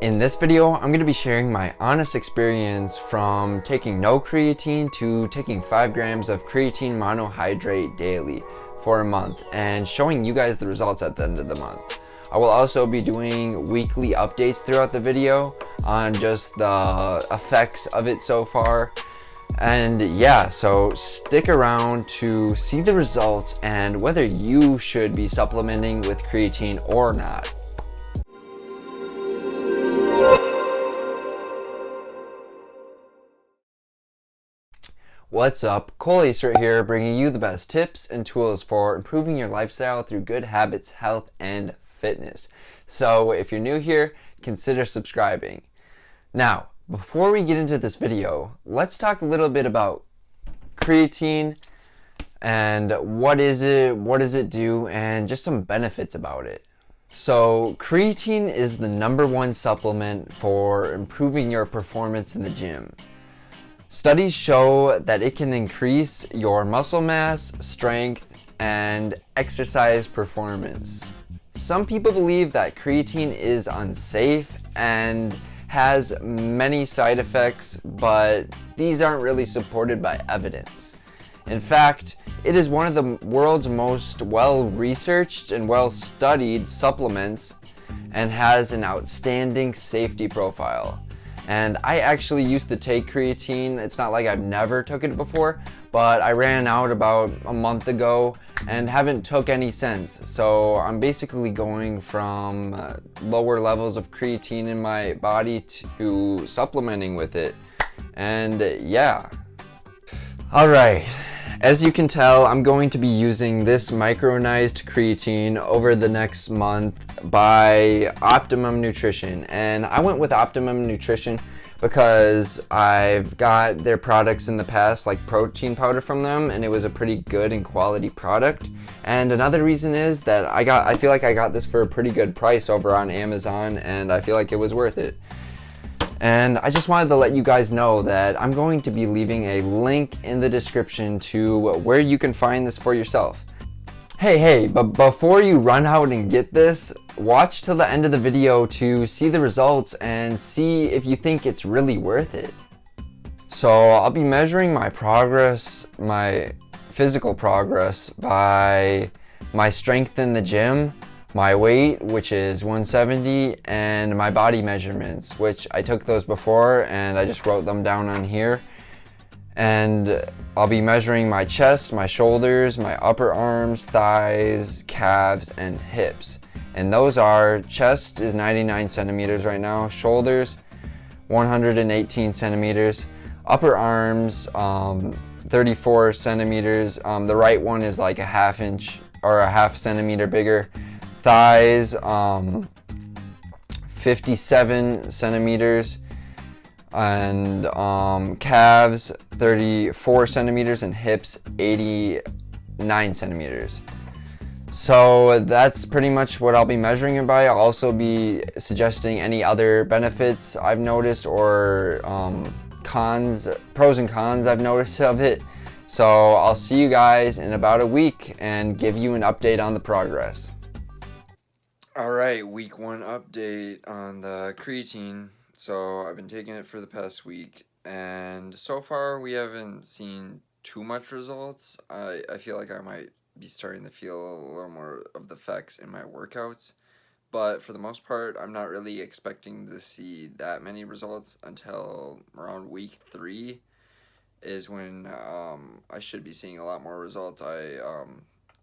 In this video, I'm going to be sharing my honest experience from taking no creatine to taking 5 grams of creatine monohydrate daily for a month and showing you guys the results at the end of the month. I will also be doing weekly updates throughout the video on just the effects of it so far. And yeah, so stick around to see the results and whether you should be supplementing with creatine or not. What's up? 𝐜𝐴 here, bringing you the best tips and tools for improving your lifestyle through good habits, health, and fitness. So if you're new here, consider subscribing. Now, before we get into this video, let's talk a little bit about creatine and what is it, what does it do, and just some benefits about it. So creatine is the #1 supplement for improving your performance in the gym. Studies show that it can increase your muscle mass, strength, and exercise performance. Some people believe that creatine is unsafe and has many side effects, but these aren't really supported by evidence. In fact, it is one of the world's most well-researched and well-studied supplements and has an outstanding safety profile. And I actually used to take creatine. It's not like I've never took it before, but I ran out about a month ago and haven't took any since. So I'm basically going from lower levels of creatine in my body to supplementing with it. And yeah. Alright, as you can tell, I'm going to be using this micronized creatine over the next month by Optimum Nutrition. And I went with Optimum Nutrition because I've got their products in the past, like protein powder from them, and it was a pretty good and quality product. And another reason is that I feel like I got this for a pretty good price over on Amazon, and I feel like it was worth it. And I just wanted to let you guys know that I'm going to be leaving a link in the description to where you can find this for yourself. Hey, but before you run out and get this, watch till the end of the video to see the results and see if you think it's really worth it. So I'll be measuring my progress, my physical progress, by my strength in the gym, my weight, which is 170, and my body measurements, which I took those before and I just wrote them down on here. And I'll be measuring my chest, my shoulders, my upper arms, thighs, calves, and hips. And those are, chest is 99 centimeters right now, shoulders 118 centimeters, upper arms 34 centimeters, the right one is like a ½ inch or a ½ centimeter bigger, thighs 57 centimeters, and calves 34 centimeters, and hips 89 centimeters. So that's pretty much what I'll be measuring it by. I'll also be suggesting any other benefits I've noticed or pros and cons I've noticed of it. So I'll see you guys in about a week and give you an update on the progress. Alright, week 1 update on the creatine. So I've been taking it for the past week, and so far we haven't seen too much results. I feel like I might be starting to feel a little more of the effects in my workouts, but for the most part I'm not really expecting to see that many results until around week 3 is when I should be seeing a lot more results. I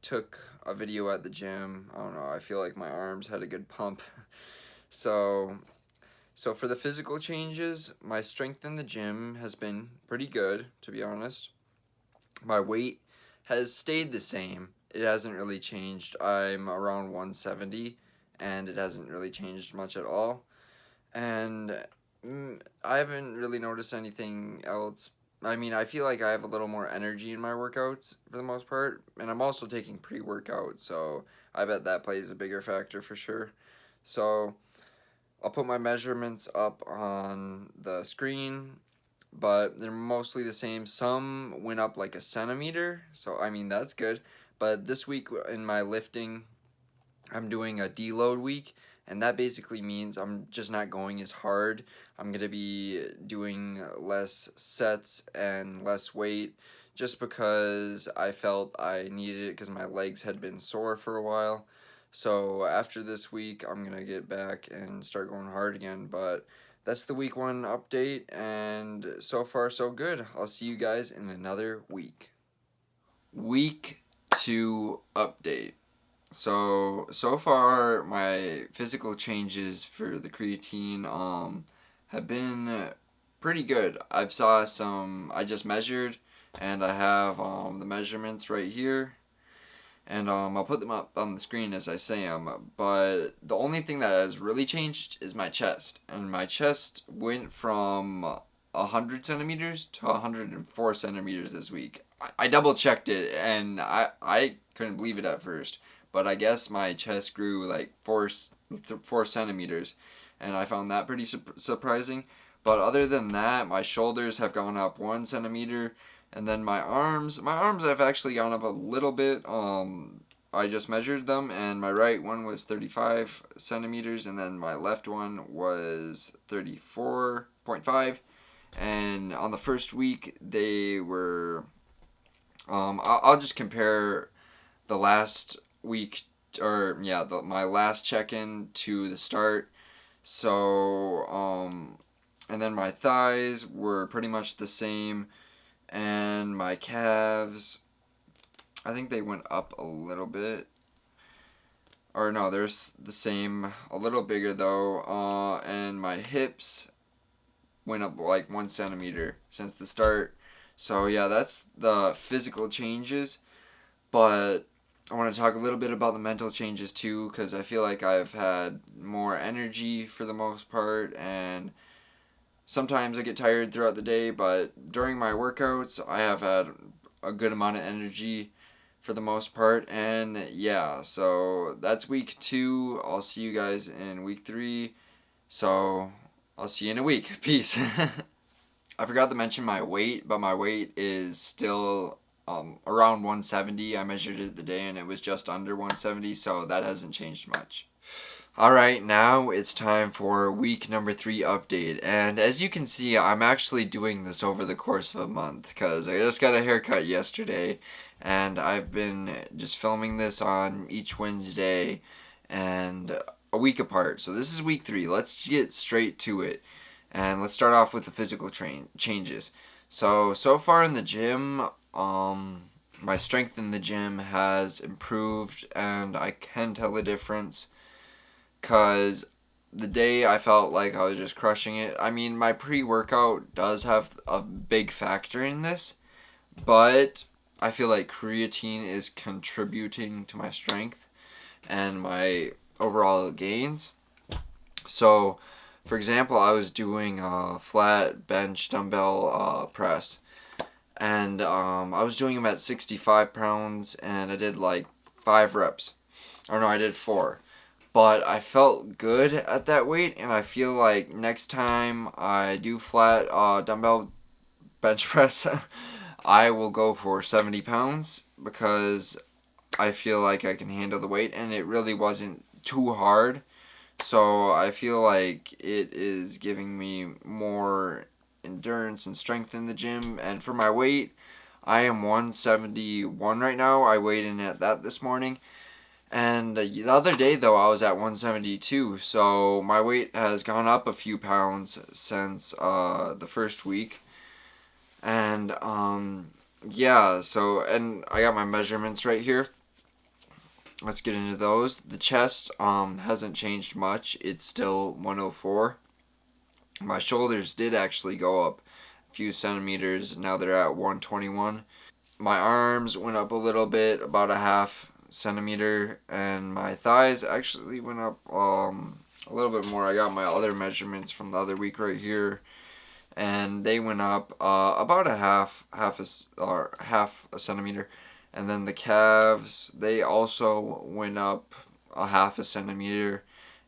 took a video at the gym. I don't know, I feel like my arms had a good pump. So for the physical changes, my strength in the gym has been pretty good, to be honest. My weight has stayed the same. It hasn't really changed. I'm around 170, and it hasn't really changed much at all. And I haven't really noticed anything else. I mean, I feel like I have a little more energy in my workouts for the most part, and I'm also taking pre-workout, so I bet that plays a bigger factor for sure. So I'll put my measurements up on the screen, but they're mostly the same. Some went up like a centimeter, so I mean that's good. But this week in my lifting, I'm doing a deload week, and that basically means I'm just not going as hard. I'm going to be doing less sets and less weight just because I felt I needed it because my legs had been sore for a while. So after this week, I'm going to get back and start going hard again, but that's the week 1 update, and so far so good. I'll see you guys in another week. Week 2 update. So far my physical changes for the creatine have been pretty good. I just measured, and I have the measurements right here, and I'll put them up on the screen as I say them. But the only thing that has really changed is my chest, and my chest went from 100 centimeters to 104 centimeters this week. I double checked it, and I couldn't believe it at first, but I guess my chest grew like 4 centimeters, and I found that pretty surprising. But other than that, my shoulders have gone up 1 centimeter, and then my arms have actually gone up a little bit. I just measured them, and my right one was 35 centimeters, and then my left one was 34.5. And on the first week, they were, I'll just compare the last week, or yeah, my last check-in to the start. So, and then my thighs were pretty much the same, and my calves, I think they went up a little bit. Or no, they're the same, a little bigger though, and my hips went up like 1 centimeter since the start. So yeah, that's the physical changes, but I want to talk a little bit about the mental changes too, because I feel like I've had more energy for the most part, and sometimes I get tired throughout the day, but during my workouts I have had a good amount of energy for the most part. And yeah, so that's week 2. I'll see you guys in week 3. So I'll see you in a week. Peace. I forgot to mention my weight, but my weight is still around 170. I measured it today and it was just under 170, so that hasn't changed much. Alright, now it's time for week number 3 update, and as you can see, I'm actually doing this over the course of a month, because I just got a haircut yesterday, and I've been just filming this on each Wednesday, and a week apart. So this is week 3. Let's get straight to it, and let's start off with the physical changes. So far in the gym, my strength in the gym has improved, and I can tell the difference. Because the day I felt like I was just crushing it. I mean, my pre-workout does have a big factor in this, but I feel like creatine is contributing to my strength and my overall gains. So, for example, I was doing a flat bench dumbbell press, and I was doing them at 65 pounds, and I did like 5 reps. Or no, I did 4. But I felt good at that weight, and I feel like next time I do flat dumbbell bench press, I will go for 70 pounds because I feel like I can handle the weight, and it really wasn't too hard. So I feel like it is giving me more endurance and strength in the gym. And for my weight, I am 171 right now. I weighed in at that this morning. And the other day, though, I was at 172, so my weight has gone up a few pounds since the first week. And, yeah, so, and I got my measurements right here. Let's get into those. The chest hasn't changed much. It's still 104. My shoulders did actually go up a few centimeters. Now they're at 121. My arms went up a little bit, about a half centimeter, and my thighs actually went up a little bit more. I got my other measurements from the other week right here, and they went up about a half a centimeter. And then the calves, they also went up a half a centimeter,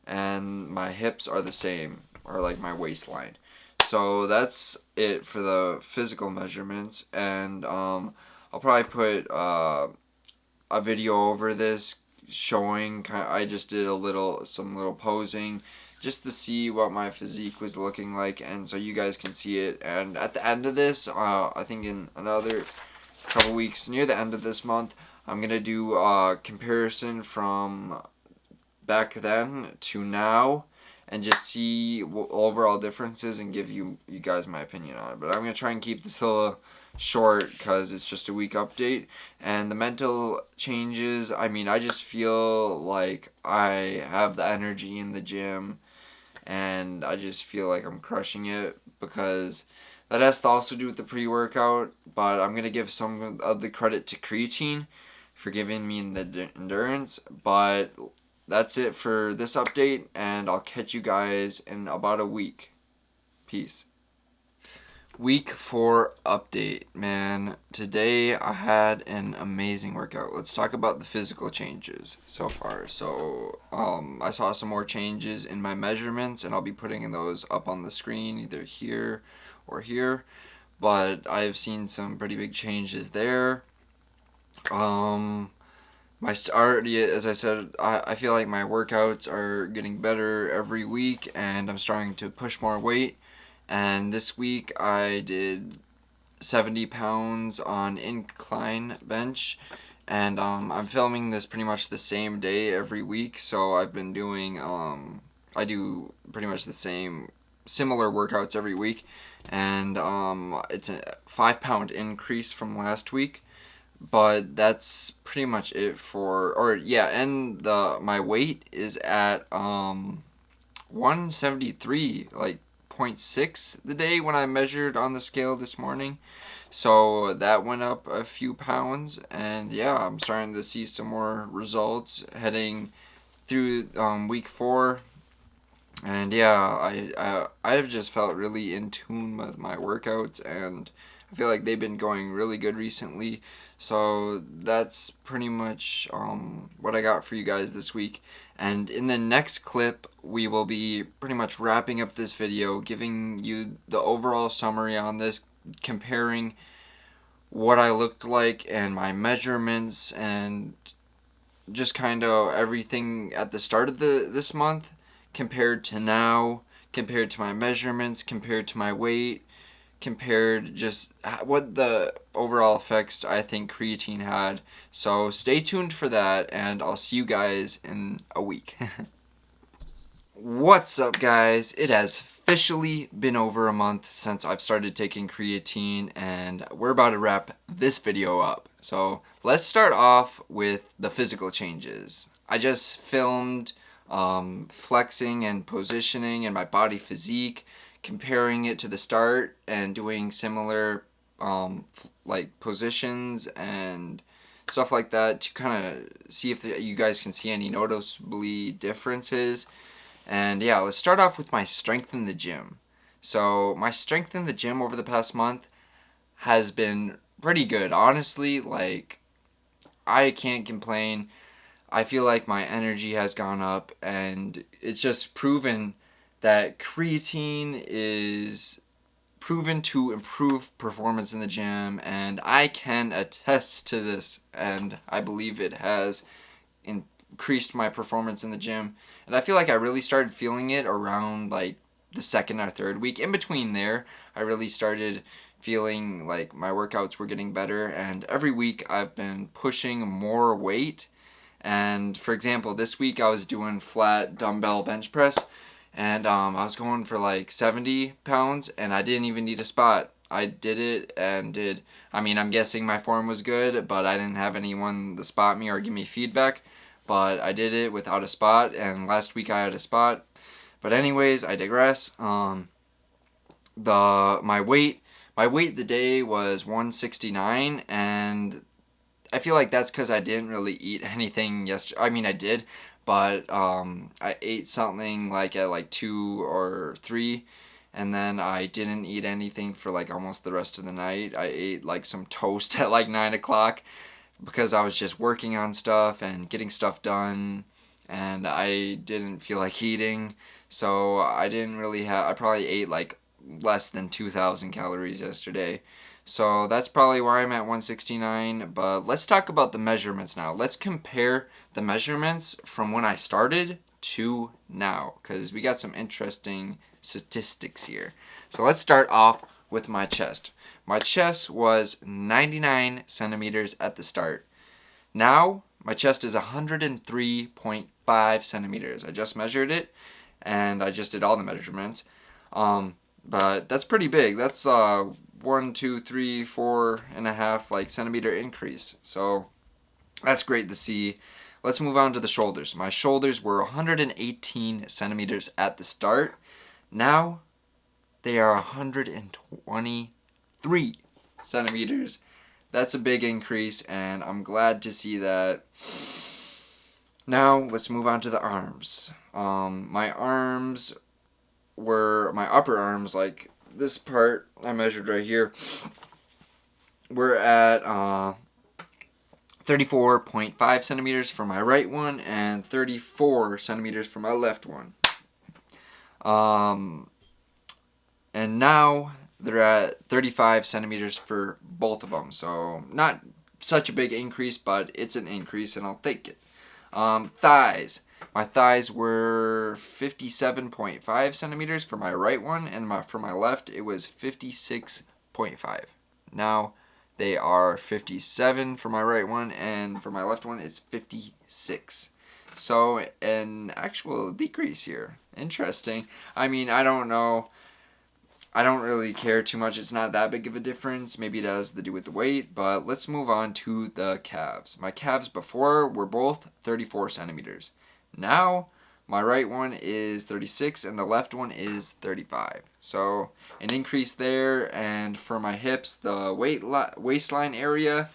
and my hips are the same, or like my waistline. So that's it for the physical measurements, and I'll probably put a video over this showing. I just did some little posing just to see what my physique was looking like, and so you guys can see it. And at the end of this, I think in another couple weeks, near the end of this month, I'm gonna do a comparison from back then to now, and just see overall differences and give you guys my opinion on it. But I'm gonna try and keep this a little short because it's just a week update. And the mental changes, I mean, I just feel like I have the energy in the gym, and I just feel like I'm crushing it, because that has to also do with the pre-workout. But I'm gonna give some of the credit to creatine for giving me the endurance. But that's it for this update, and I'll catch you guys in about a week. Peace. Week 4 update, man. Today I had an amazing workout. Let's talk about the physical changes so far. So I saw some more changes in my measurements, and I'll be putting those up on the screen, either here or here. But I've seen some pretty big changes there. As I said, I feel like my workouts are getting better every week, and I'm starting to push more weight. And this week I did 70 pounds on incline bench, and I'm filming this pretty much the same day every week. So I've been doing I do pretty much the similar workouts every week, and it's a 5-pound increase from last week. But that's pretty much it and my weight is at 173, like 0.6 the day when I measured on the scale this morning. So that went up a few pounds, and yeah, I'm starting to see some more results heading through week 4. And yeah, I've just felt really in tune with my workouts, and I feel like they've been going really good recently. So that's pretty much what I got for you guys this week. And in the next clip, we will be pretty much wrapping up this video, giving you the overall summary on this, comparing what I looked like and my measurements, and just kind of everything at the start of this month compared to now, compared to my measurements, compared to my weight, compared just what the overall effects I think creatine had. So stay tuned for that, and I'll see you guys in a week. What's up, guys? It has officially been over a month since I've started taking creatine, and we're about to wrap this video up. So let's start off with the physical changes. I just filmed flexing and positioning and my body physique, comparing it to the start and doing similar like positions and stuff like that to kind of see if you guys can see any noticeably differences. And yeah, let's start off with my strength in the gym. So my strength in the gym over the past month has been pretty good, honestly. Like, I can't complain. I feel like my energy has gone up, and it's just proven that creatine is proven to improve performance in the gym, and I can attest to this, and I believe it has increased my performance in the gym. And I feel like I really started feeling it around like the 2nd or 3rd week. In between there, I really started feeling like my workouts were getting better, and every week I've been pushing more weight. And for example, this week I was doing flat dumbbell bench press, and I was going for like 70 pounds, and I didn't even need a spot. I did it and I'm guessing my form was good, but I didn't have anyone to spot me or give me feedback. But I did it without a spot, and last week I had a spot. But anyways, I digress. My weight the day was 169, and I feel like that's because I didn't really eat anything yesterday. I mean, I did, but I ate something like at like 2 or 3, and then I didn't eat anything for like almost the rest of the night. I ate like some toast at like 9 o'clock because I was just working on stuff and getting stuff done, and I didn't feel like eating. So I probably ate like less than 2,000 calories yesterday. So that's probably why I'm at 169. But let's talk about the measurements now. Let's compare the measurements from when I started to now, because we got some interesting statistics here. So let's start off with my chest. My chest was 99 centimeters at the start. Now my chest is 103.5 centimeters. I just measured it, and I just did all the measurements. But that's pretty big. That's 1, 2, 3, 4.5 like centimeter increase. So that's great to see. Let's move on to the shoulders. My shoulders were 118 centimeters at the start. Now they are 123 centimeters. That's a big increase, and I'm glad to see that. Now let's move on to the arms. My arms were, my upper arms, like this part I measured right here, we're at 34.5 centimeters for my right one and 34 centimeters for my left one. And now they're at 35 centimeters for both of them. So not such a big increase, but it's an increase, and I'll take it. Thighs. My thighs were 57.5 centimeters for my right one, and for my left it was 56.5. Now they are 57 for my right one, and for my left one it's 56. So an actual decrease here. Interesting. I mean, I don't know. I don't really care too much. It's not that big of a difference. Maybe it has to do with the weight, but let's move on to the calves. My calves before were both 34 centimeters. Now, my right one is 36 and the left one is 35. So, an increase there. And for my hips, the waistline area,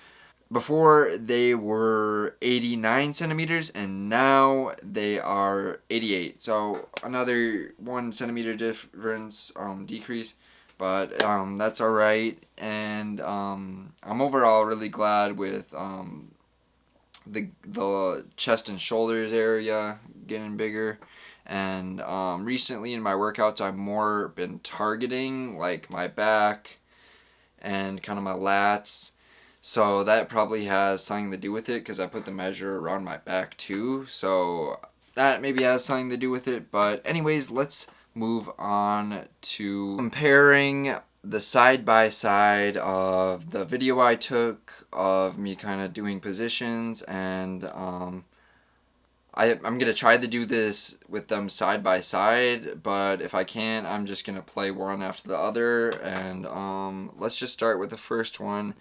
before they were 89 centimeters and now they are 88. So another 1 centimeter difference, decrease, but that's all right. And I'm overall really glad with the chest and shoulders area getting bigger. And recently in my workouts, I've more been targeting like my back and kind of my lats. So that probably has something to do with it, because I put the measure around my back too. So that maybe has something to do with it. But anyways, let's move on to comparing the side-by-side of the video I took of me kind of doing positions. And I'm going to try to do this with them side-by-side. But if I can't, I'm just going to play one after the other. And let's just start with the first one.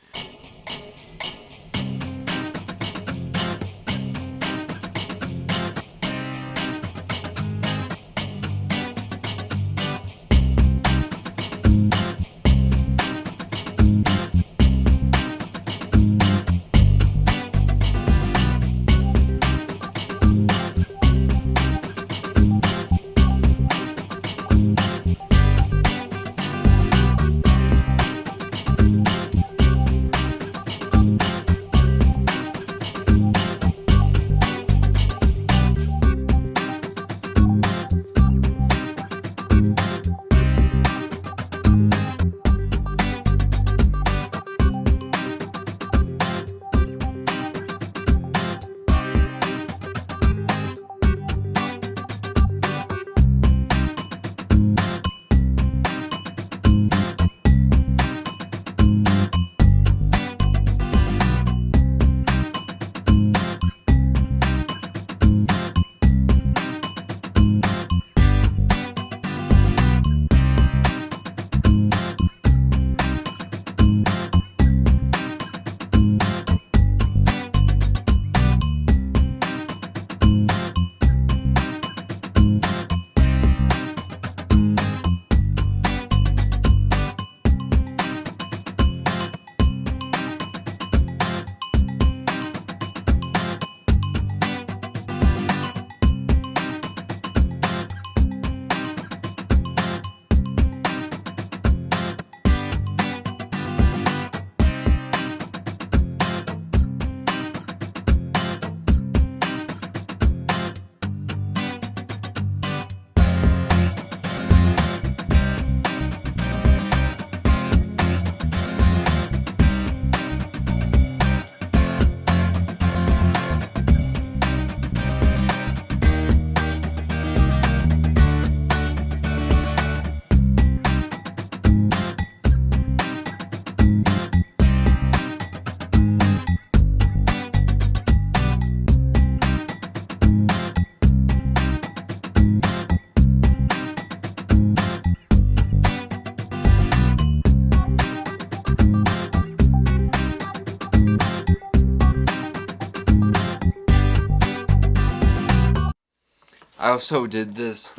also did this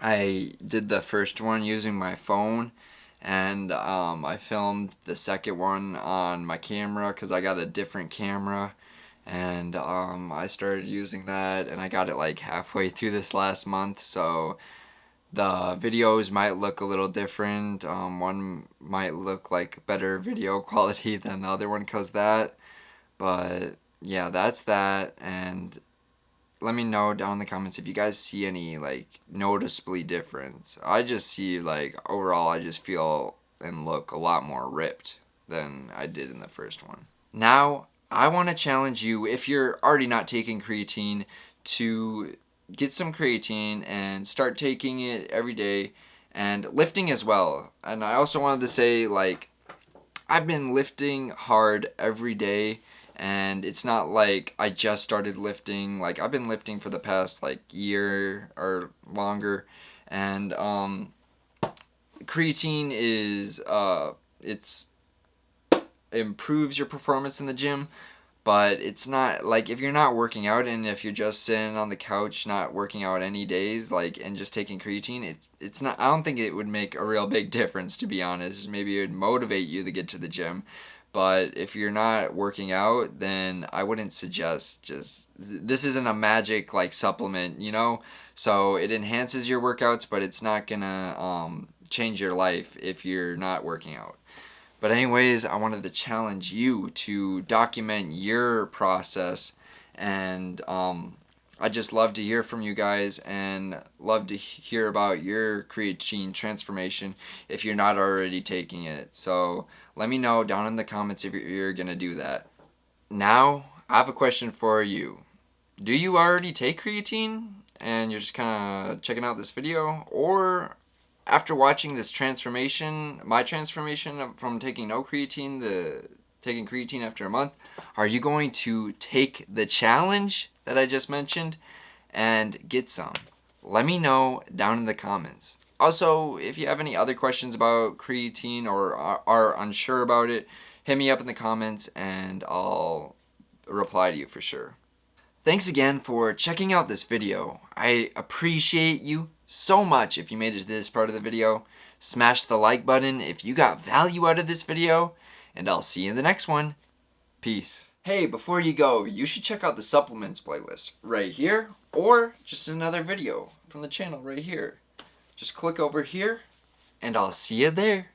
I did the first one using my phone, and I filmed the second one on my camera because I got a different camera, and I started using that, and I got it like halfway through this last month, so the videos might look a little different. One might look like better video quality than the other one because that, but yeah, that's that. And let me know down in the comments if you guys see any like noticeably difference. I just see like overall I just feel and look a lot more ripped than I did in the first one. Now I want to challenge you, if you're already not taking creatine, to get some creatine and start taking it every day, and lifting as well. And I also wanted to say, like, I've been lifting hard every day, and it's not like I just started lifting. Like, I've been lifting for the past like year or longer, and creatine is it's improves your performance in the gym, but it's not like, if you're not working out and if you're just sitting on the couch not working out any days, like, and just taking creatine, it's not, I don't think it would make a real big difference, to be honest. Maybe it would motivate you to get to the gym, but if you're not working out, then I wouldn't suggest this isn't a magic like supplement, you know? So it enhances your workouts, but it's not gonna change your life if you're not working out. But anyways, I wanted to challenge you to document your process, and I just love to hear from you guys and love to hear about your creatine transformation if you're not already taking it. So let me know down in the comments if you're going to do that. Now, I have a question for you. Do you already take creatine and you're just kind of checking out this video? Or after watching this transformation, my transformation from taking no creatine to taking creatine after a month, are you going to take the challenge that I just mentioned and get some? Let me know down in the comments. Also, if you have any other questions about creatine or are unsure about it, hit me up in the comments and I'll reply to you for sure. Thanks again for checking out this video. I appreciate you so much if you made it to this part of the video. Smash the like button if you got value out of this video, and I'll see you in the next one. Peace. Hey, before you go, you should check out the supplements playlist right here, or just another video from the channel right here. Just click over here, and I'll see you there.